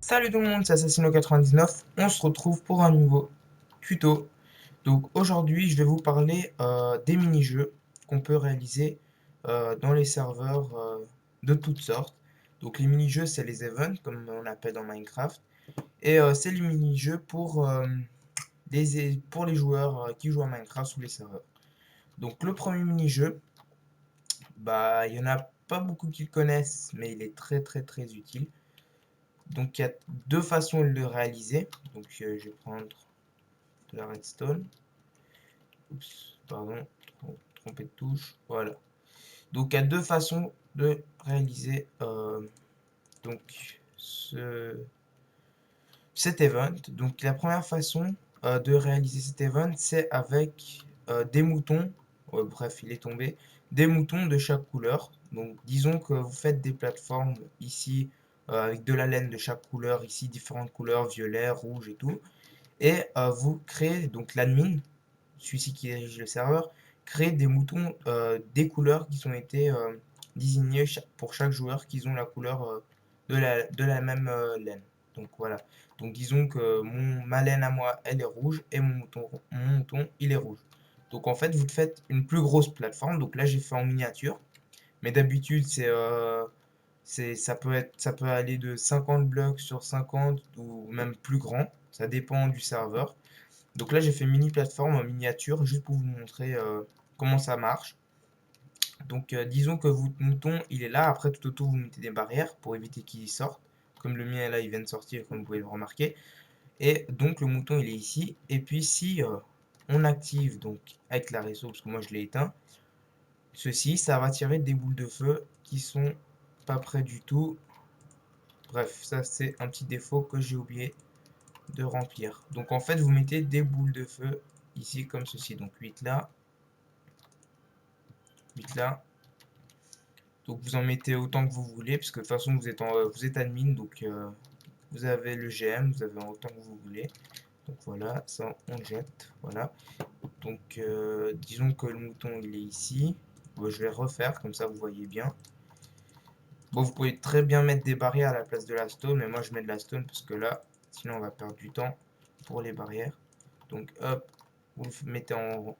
Salut tout le monde, c'est Assassino99. On se retrouve pour un nouveau tuto. Donc aujourd'hui, je vais vous parler des mini-jeux qu'on peut réaliser dans les serveurs de toutes sortes. Donc les mini-jeux, c'est les events, comme on appelle dans Minecraft. Et c'est les mini-jeux pour les joueurs qui jouent à Minecraft sous les serveurs. Donc le premier mini-jeu, bah, il y en a pas beaucoup qui le connaissent, mais il est très très très utile. Donc il y a deux façons de le réaliser. Donc je vais prendre de la redstone. Oups, pardon, trompé de touche. Voilà. Donc il y a deux façons de réaliser donc cet event. Donc la première façon de réaliser cet event, c'est avec des moutons. Bref, il est tombé. Des moutons de chaque couleur. Donc disons que vous faites des plateformes ici avec de la laine de chaque couleur, ici différentes couleurs, violet, rouge et tout. Et vous créez donc l'admin, celui-ci qui dirige le serveur, crée des moutons des couleurs qui ont été désignées pour chaque joueur qui ont la couleur de la même laine. Donc voilà. Donc disons que ma laine à moi, elle est rouge et mon mouton, il est rouge. Donc en fait, vous faites une plus grosse plateforme. Donc là, j'ai fait en miniature. Mais d'habitude, ça peut aller de 50 blocs sur 50 ou même plus grand. Ça dépend du serveur. Donc là, j'ai fait mini plateforme en miniature juste pour vous montrer comment ça marche. Donc disons que votre mouton, il est là. Après, tout autour, vous mettez des barrières pour éviter qu'il sorte. Comme le mien là, il vient de sortir, comme vous pouvez le remarquer. Et donc le mouton, il est ici. Et puis si on active donc avec la réseau, parce que moi je l'ai éteint, ceci, ça va tirer des boules de feu qui sont pas près du tout. Bref, ça c'est un petit défaut que j'ai oublié de remplir. Donc en fait, vous mettez des boules de feu ici comme ceci. Donc 8 là, 8 là. Donc vous en mettez autant que vous voulez, parce que de toute façon vous êtes admin, donc vous avez le GM, vous avez autant que vous voulez. Donc voilà, ça on le jette, voilà. Donc disons que le mouton il est ici. Bon, je vais refaire, comme ça vous voyez bien. Bon, vous pouvez très bien mettre des barrières à la place de la stone, mais moi je mets de la stone parce que là, sinon on va perdre du temps pour les barrières. Donc hop, vous le mettez en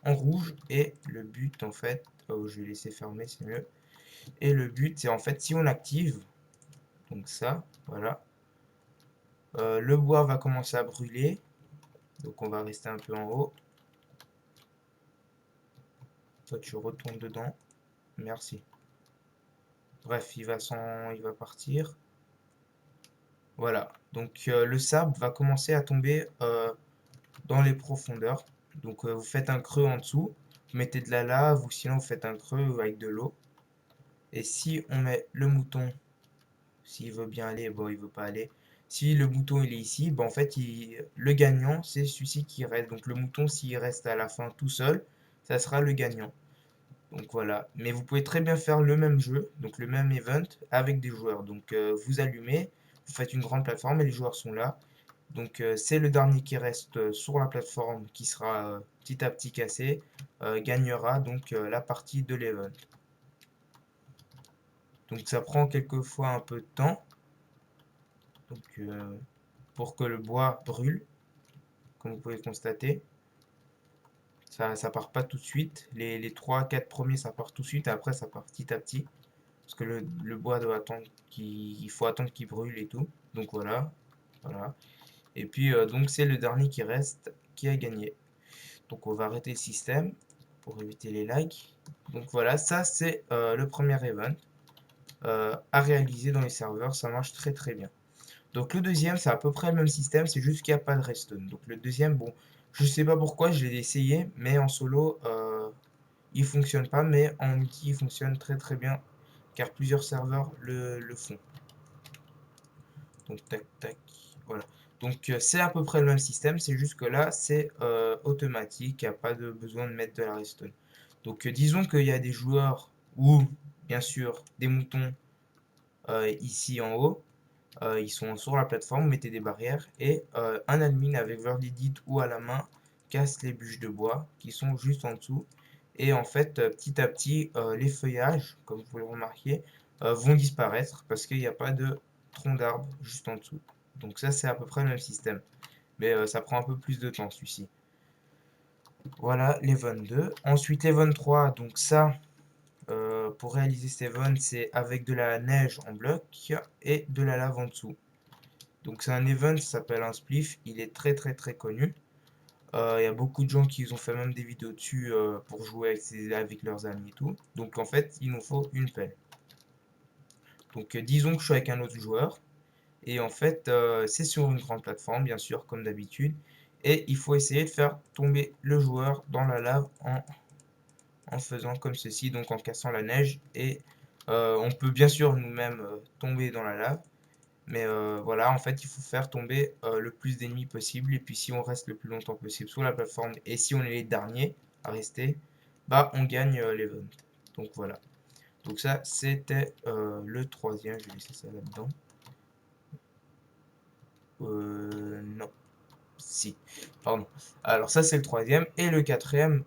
rouge et le but en fait, oh, je vais laisser fermer, c'est mieux. Et le but c'est en fait si on active, donc ça, voilà, le bois va commencer à brûler. Donc on va rester un peu en haut. Toi tu retournes dedans. Merci. Bref, il va partir. Voilà. Donc le sable va commencer à tomber dans les profondeurs. Donc vous faites un creux en dessous, vous mettez de la lave ou sinon vous faites un creux avec de l'eau. Et si on met le mouton, s'il veut bien aller, bon il veut pas aller. Si le mouton il est ici, ben en fait le gagnant c'est celui-ci qui reste. Donc le mouton s'il reste à la fin tout seul, ça sera le gagnant. Donc voilà. Mais vous pouvez très bien faire le même jeu, donc le même event avec des joueurs. Donc vous allumez, vous faites une grande plateforme et les joueurs sont là. Donc c'est le dernier qui reste sur la plateforme qui sera petit à petit cassé, gagnera donc la partie de l'event. Donc ça prend quelquefois un peu de temps donc, pour que le bois brûle, comme vous pouvez le constater. Ça part pas tout de suite. Les 3-4 premiers ça part tout de suite, après ça part petit à petit. Parce que le bois doit attendre il faut attendre qu'il brûle et tout. Donc voilà. Voilà. Et puis donc c'est le dernier qui reste qui a gagné. Donc on va arrêter le système pour éviter les lags. Donc voilà, ça c'est le premier event à réaliser dans les serveurs, ça marche très très bien. Donc le deuxième c'est à peu près le même système, c'est juste qu'il n'y a pas de redstone. Donc le deuxième, bon, je sais pas pourquoi, je l'ai essayé, mais en solo il fonctionne pas, mais en multi il fonctionne très très bien, car plusieurs serveurs le font. Donc tac tac, voilà. Donc c'est à peu près le même système, c'est juste que là c'est automatique, il n'y a pas de besoin de mettre de la redstone. Donc disons qu'il y a des joueurs ou bien sûr des moutons ici en haut, ils sont sur la plateforme, vous mettez des barrières et un admin avec Word ou à la main casse les bûches de bois qui sont juste en dessous. Et en fait, petit à petit, les feuillages, comme vous pouvez le remarquer, vont disparaître parce qu'il n'y a pas de tronc d'arbre juste en dessous. Donc ça, c'est à peu près le même système. Mais ça prend un peu plus de temps, celui-ci. Voilà, l'event 2. Ensuite, l'event 3, donc ça, pour réaliser cet event, c'est avec de la neige en bloc et de la lave en dessous. Donc c'est un event, ça s'appelle un spliff, il est très très très connu. Il y a beaucoup de gens qui ont fait même des vidéos dessus pour jouer avec leurs amis et tout. Donc en fait, il nous faut une pelle. Donc disons que je suis avec un autre joueur. Et en fait, c'est sur une grande plateforme, bien sûr, comme d'habitude. Et il faut essayer de faire tomber le joueur dans la lave en faisant comme ceci, donc en cassant la neige. Et on peut bien sûr nous-mêmes tomber dans la lave. Mais voilà, en fait, il faut faire tomber le plus d'ennemis possible. Et puis si on reste le plus longtemps possible sur la plateforme, et si on est les derniers à rester, bah on gagne l'event. Donc voilà. Donc ça, c'était le troisième. Je vais laisser ça là-dedans. Non. Si, pardon. Alors ça, c'est le troisième. Et le quatrième,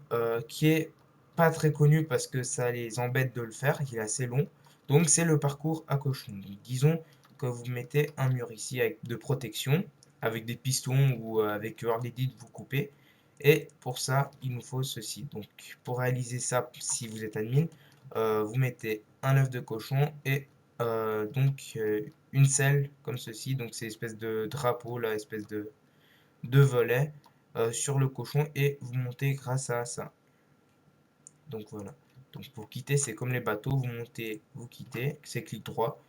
qui est pas très connu parce que ça les embête de le faire, il est assez long. Donc c'est le parcours à cochon. Donc, disons que vous mettez un mur ici avec de protection, avec des pistons ou avec Hurley-Dit, vous coupez. Et pour ça, il nous faut ceci. Donc pour réaliser ça, si vous êtes admin, vous mettez un œuf de cochon et une selle comme ceci. Donc c'est espèce de drapeau, là, espèce de volets sur le cochon et vous montez grâce à ça. Donc voilà. Donc pour quitter, c'est comme les bateaux, vous montez, vous quittez, c'est clic droit.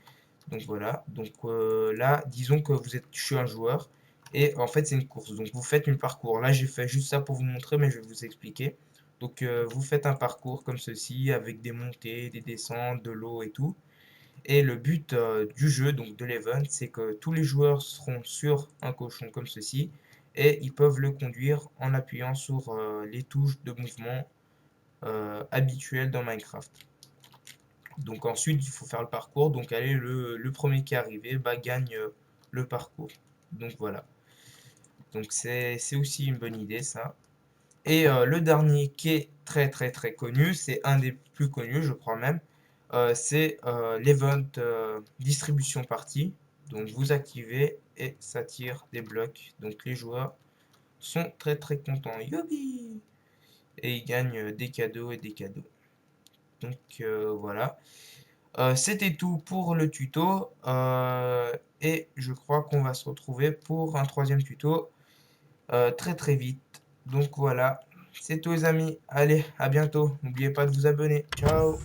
Donc voilà. Donc là, disons que vous êtes, je suis un joueur et en fait c'est une course. Donc vous faites une parcours. Là, j'ai fait juste ça pour vous montrer, mais je vais vous expliquer. Donc vous faites un parcours comme ceci avec des montées, des descentes, de l'eau et tout. Et le but du jeu, donc de l'event, c'est que tous les joueurs seront sur un cochon comme ceci et ils peuvent le conduire en appuyant sur les touches de mouvement habituelles dans Minecraft. Donc ensuite, il faut faire le parcours. Donc allez, le premier qui est arrivé gagne le parcours. Donc voilà. Donc c'est aussi une bonne idée ça. Et le dernier qui est très très très connu, c'est un des plus connus, je crois même, c'est l'event distribution partie. Donc vous activez et ça tire des blocs. Donc les joueurs sont très très contents. Youpi! Et ils gagnent des cadeaux et des cadeaux. Donc voilà. C'était tout pour le tuto. Et je crois qu'on va se retrouver pour un troisième tuto très très vite. Donc voilà, c'est tout les amis. Allez, à bientôt. N'oubliez pas de vous abonner. Ciao!